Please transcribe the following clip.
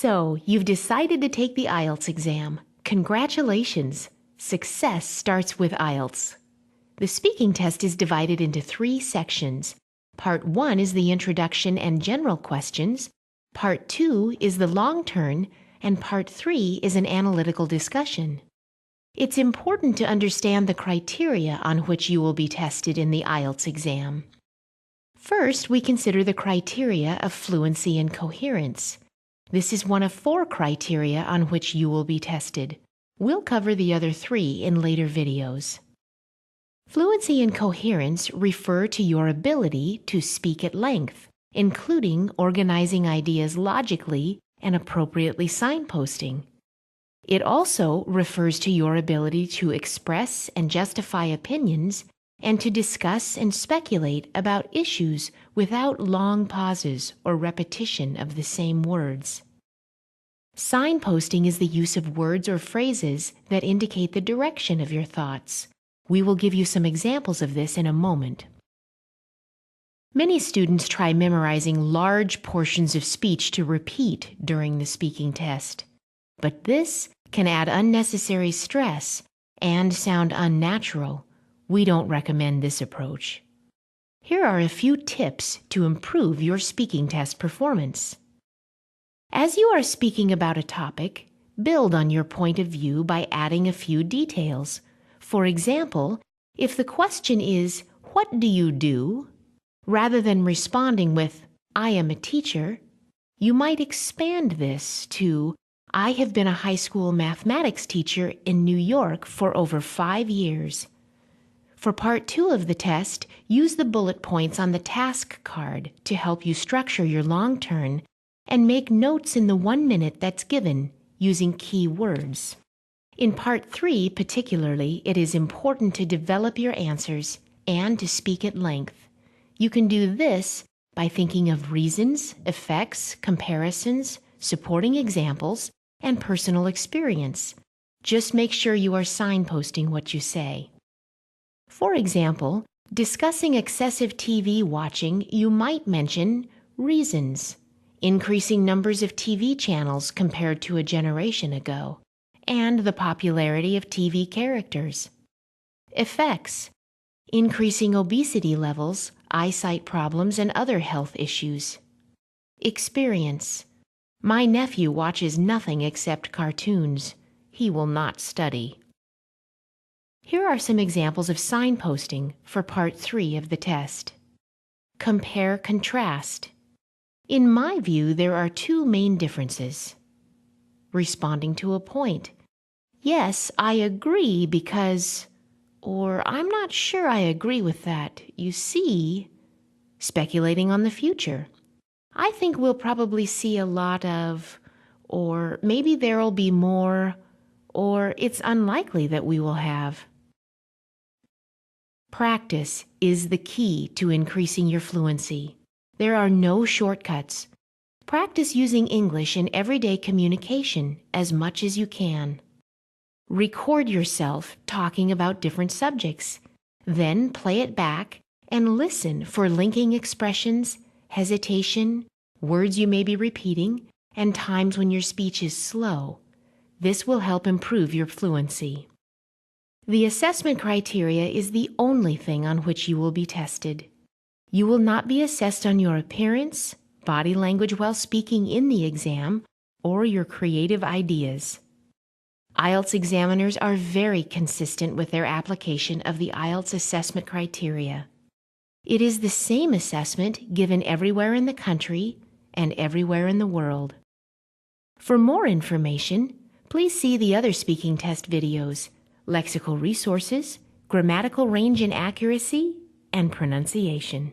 So, you've decided to take the IELTS exam. Congratulations! Success starts with IELTS. The speaking test is divided into 3 sections. Part 1 is the introduction and general questions. Part 2 is the long turn, and Part 3 is an analytical discussion. It's important to understand the criteria on which you will be tested in the IELTS exam. First, we consider the criteria of fluency and coherence. This is one of 4 criteria on which you will be tested. We'll cover the other 3 in later videos. Fluency and coherence refer to your ability to speak at length, including organizing ideas logically and appropriately signposting. It also refers to your ability to express and justify opinions and to discuss and speculate about issues without long pauses or repetition of the same words. Signposting is the use of words or phrases that indicate the direction of your thoughts. We will give you some examples of this in a moment. Many students try memorizing large portions of speech to repeat during the speaking test, but this can add unnecessary stress and sound unnatural. We don't recommend this approach. Here are a few tips to improve your speaking test performance. As you are speaking about a topic, build on your point of view by adding a few details. For example, if the question is, "What do you do?" rather than responding with, "I am a teacher," you might expand this to, "I have been a high school mathematics teacher in New York for over 5 years." For Part 2 of the test, use the bullet points on the task card to help you structure your long turn and make notes in the 1 minute that's given using key words. In Part 3 particularly, it is important to develop your answers and to speak at length. You can do this by thinking of reasons, effects, comparisons, supporting examples, and personal experience. Just make sure you are signposting what you say. For example, discussing excessive TV watching, you might mention reasons, increasing numbers of TV channels compared to a generation ago, and the popularity of TV characters. Effects, increasing obesity levels, eyesight problems, and other health issues. Experience, my nephew watches nothing except cartoons. He will not study. Here are some examples of signposting for Part 3 of the test. Compare-contrast. In my view, there are 2 main differences. Responding to a point. Yes, I agree because, or I'm not sure I agree with that. You see, speculating on the future. I think we'll probably see a lot of, or maybe there'll be more, or it's unlikely that we will have. Practice is the key to increasing your fluency. There are no shortcuts. Practice using English in everyday communication as much as you can. Record yourself talking about different subjects. Then play it back and listen for linking expressions, hesitation, words you may be repeating, and times when your speech is slow. This will help improve your fluency. The assessment criteria is the only thing on which you will be tested. You will not be assessed on your appearance, body language while speaking in the exam, or your creative ideas. IELTS examiners are very consistent with their application of the IELTS assessment criteria. It is the same assessment given everywhere in the country and everywhere in the world. For more information, please see the other speaking test videos, lexical resources, grammatical range and accuracy, and pronunciation.